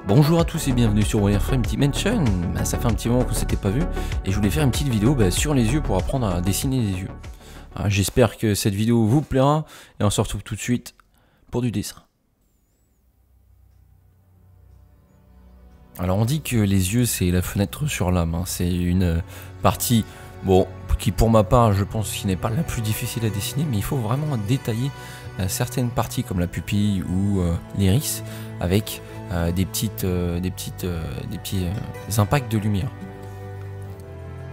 Bonjour à tous et bienvenue sur Wireframe Dimension. Ça fait un petit moment qu'on s'était pas vu et je voulais faire une petite vidéo sur les yeux pour apprendre à dessiner les yeux. J'espère que cette vidéo vous plaira et on se retrouve tout de suite pour du dessin. Alors on dit que les yeux c'est la fenêtre sur l'âme, c'est une partie qui pour ma part je pense qui n'est pas la plus difficile à dessiner, mais il faut vraiment détailler certaines parties comme la pupille ou l'iris avec des petits impacts de lumière.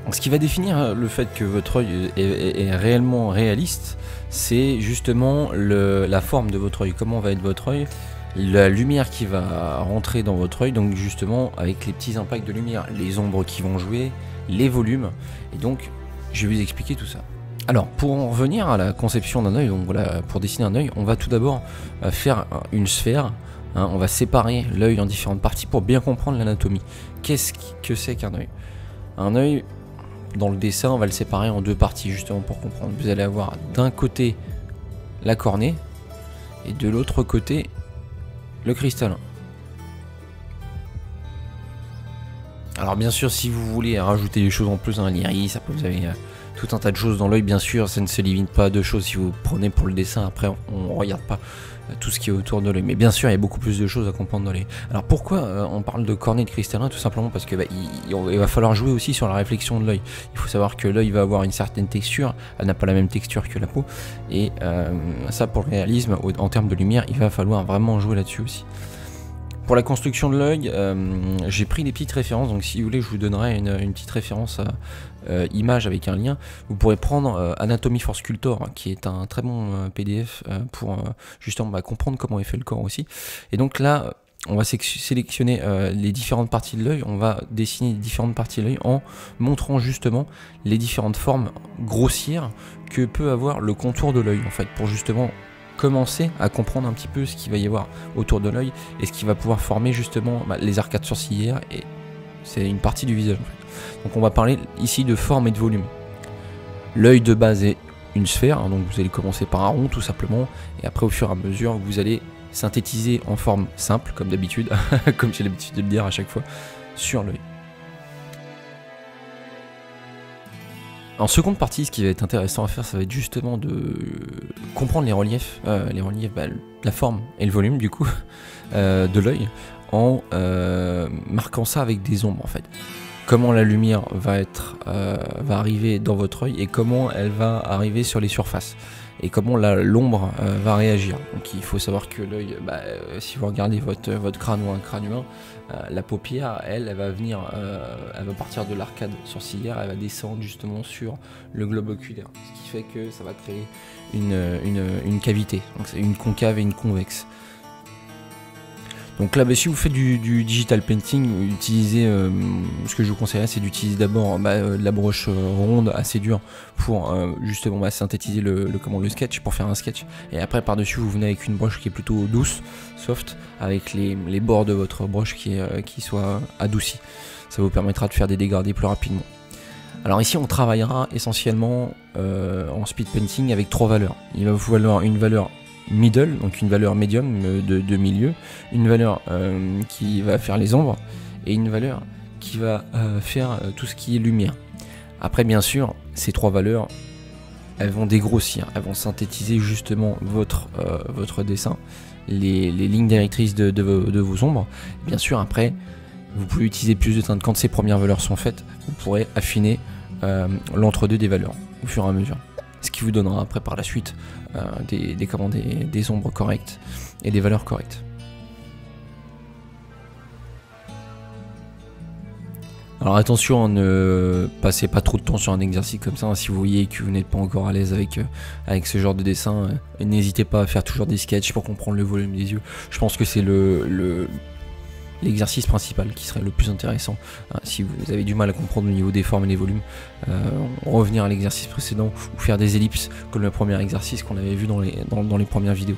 Donc, ce qui va définir le fait que votre œil est réellement réaliste, c'est justement la forme de votre œil, comment va être votre œil, la lumière qui va rentrer dans votre œil, donc justement avec les petits impacts de lumière, les ombres qui vont jouer, les volumes, et donc je vais vous expliquer tout ça. Alors pour en revenir à la conception d'un œil, donc voilà, pour dessiner un œil, on va tout d'abord faire une sphère. On va séparer l'œil en différentes parties pour bien comprendre l'anatomie. Qu'est-ce que c'est qu'un œil? Un œil, dans le dessin, on va le séparer en deux parties justement pour comprendre. Vous allez avoir d'un côté la cornée et de l'autre côté le cristallin. Alors bien sûr, si vous voulez rajouter des choses en plus, l'iris, après vous avez tout un tas de choses dans l'œil, bien sûr, ça ne se limite pas à deux choses. Si vous prenez pour le dessin, après on ne regarde pas tout ce qui est autour de l'œil, mais bien sûr il y a beaucoup plus de choses à comprendre dans l'œil. Alors pourquoi on parle de cornée de cristallin? Tout simplement parce que il va falloir jouer aussi sur la réflexion de l'œil. Il faut savoir que l'œil va avoir une certaine texture, elle n'a pas la même texture que la peau, et ça pour le réalisme, en termes de lumière, il va falloir vraiment jouer là-dessus aussi. Pour la construction de l'œil, j'ai pris des petites références, donc si vous voulez je vous donnerai une petite référence image avec un lien. Vous pourrez prendre Anatomy for Sculptor, qui est un très bon PDF pour justement comprendre comment est fait le corps aussi. Et donc là, on va sélectionner les différentes parties de l'œil, on va dessiner les différentes parties de l'œil en montrant justement les différentes formes grossières que peut avoir le contour de l'œil, en fait, pour justement commencer à comprendre un petit peu ce qu'il va y avoir autour de l'œil et ce qui va pouvoir former justement les arcades sourcilières, et c'est une partie du visage en fait. Donc on va parler ici de forme et de volume. L'œil de base est une sphère, donc vous allez commencer par un rond tout simplement, et après au fur et à mesure vous allez synthétiser en forme simple comme d'habitude, comme j'ai l'habitude de le dire à chaque fois, sur l'œil. En seconde partie, ce qui va être intéressant à faire, ça va être justement de comprendre les reliefs, la forme et le volume du coup de l'œil, en marquant ça avec des ombres en fait. Comment la lumière va arriver dans votre œil et comment elle va arriver sur les surfaces. Et comment l'ombre va réagir. Donc il faut savoir que l'œil, si vous regardez votre crâne ou un crâne humain, la paupière, elle va venir, elle va partir de l'arcade sourcilière, elle va descendre justement sur le globe oculaire. Ce qui fait que ça va créer une cavité. Donc c'est une concave et une convexe. Donc là, si vous faites du digital painting, ce que je vous conseillerais, c'est d'utiliser d'abord la broche ronde assez dure pour justement synthétiser le sketch, pour faire un sketch. Et après, par-dessus, vous venez avec une broche qui est plutôt douce, soft, avec les bords de votre broche qui soient adoucis. Ça vous permettra de faire des dégradés plus rapidement. Alors ici, on travaillera essentiellement en speed painting avec trois valeurs. Il va vous falloir une valeur middle, donc une valeur médium de milieu, une valeur qui va faire les ombres et une valeur qui va faire tout ce qui est lumière. Après bien sûr, ces trois valeurs, elles vont dégrossir, elles vont synthétiser justement votre dessin, les lignes directrices de vos ombres. Bien sûr, après, vous pouvez utiliser plus de teintes. Quand ces premières valeurs sont faites, vous pourrez affiner l'entre-deux des valeurs au fur et à mesure. Ce qui vous donnera après par la suite des ombres correctes et des valeurs correctes. Alors attention, ne passez pas trop de temps sur un exercice comme ça, si vous voyez que vous n'êtes pas encore à l'aise avec ce genre de dessin, n'hésitez pas à faire toujours des sketchs pour comprendre le volume des yeux. Je pense que c'est l'exercice principal qui serait le plus intéressant. Si vous avez du mal à comprendre au niveau des formes et des volumes, revenir à l'exercice précédent ou faire des ellipses comme le premier exercice qu'on avait vu dans les premières vidéos.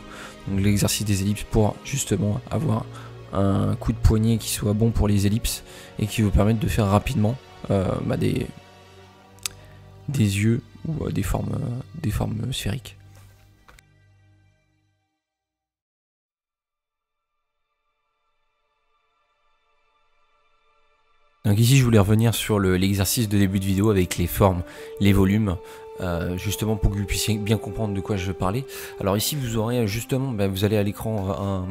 Donc l'exercice des ellipses pour justement avoir un coup de poignet qui soit bon pour les ellipses et qui vous permette de faire rapidement des yeux ou des formes sphériques. Donc ici je voulais revenir sur l'exercice de début de vidéo avec les formes, les volumes, justement pour que vous puissiez bien comprendre de quoi je veux parler. Alors ici vous aurez justement, vous allez à l'écran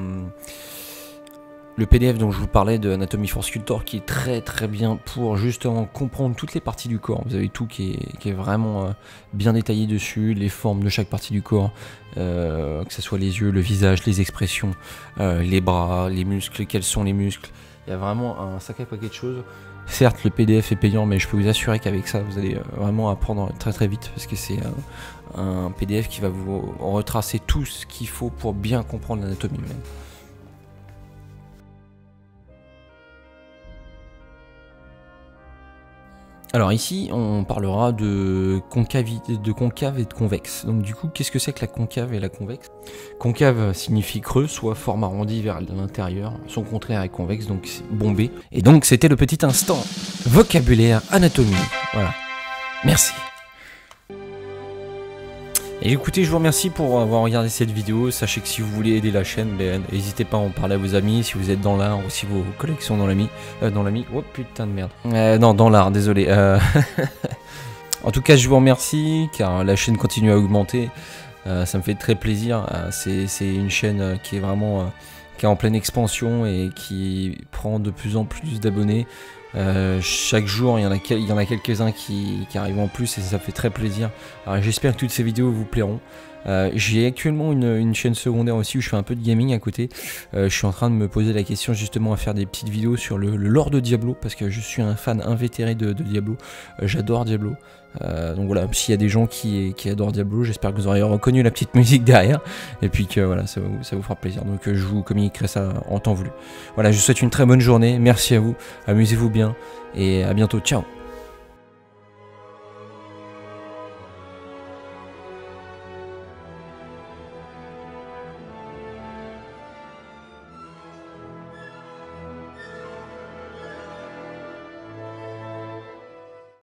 le PDF dont je vous parlais de Anatomy for Sculptor, qui est très bien pour justement comprendre toutes les parties du corps. Vous avez tout qui est vraiment bien détaillé dessus, les formes de chaque partie du corps, que ce soit les yeux, le visage, les expressions, les bras, les muscles, quels sont les muscles. Il y a vraiment un sacré paquet de choses. Certes, le PDF est payant, mais je peux vous assurer qu'avec ça, vous allez vraiment apprendre très vite, parce que c'est un PDF qui va vous retracer tout ce qu'il faut pour bien comprendre l'anatomie humaine. Alors ici, on parlera de concave et de convexe. Donc du coup, qu'est-ce que c'est que la concave et la convexe? Concave signifie creux, soit forme arrondie vers l'intérieur. Son contraire est convexe, donc c'est bombé. Et donc c'était le petit instant vocabulaire anatomie. Voilà. Merci. Et écoutez, je vous remercie pour avoir regardé cette vidéo. Sachez que si vous voulez aider la chaîne, n'hésitez pas à en parler à vos amis, si vous êtes dans l'art ou si vos collègues sont dans l'ami. Oh putain de merde. Non, dans l'art, désolé. En tout cas, je vous remercie car la chaîne continue à augmenter. Ça me fait très plaisir. C'est une chaîne qui est vraiment qui est en pleine expansion et qui prend de plus en plus d'abonnés. Chaque jour il y en a quelques-uns qui arrivent en plus et ça fait très plaisir. Alors j'espère que toutes ces vidéos vous plairont. J'ai actuellement une chaîne secondaire aussi où je fais un peu de gaming à côté. Je suis en train de me poser la question justement à faire des petites vidéos sur le lore de Diablo, parce que je suis un fan invétéré de Diablo. J'adore Diablo. Donc voilà, s'il y a des gens qui adorent Diablo, j'espère que vous aurez reconnu la petite musique derrière et puis que voilà, ça vous fera plaisir. Donc je vous communiquerai ça en temps voulu. Voilà, je vous souhaite une très bonne journée, merci à vous, amusez-vous bien et à bientôt, ciao.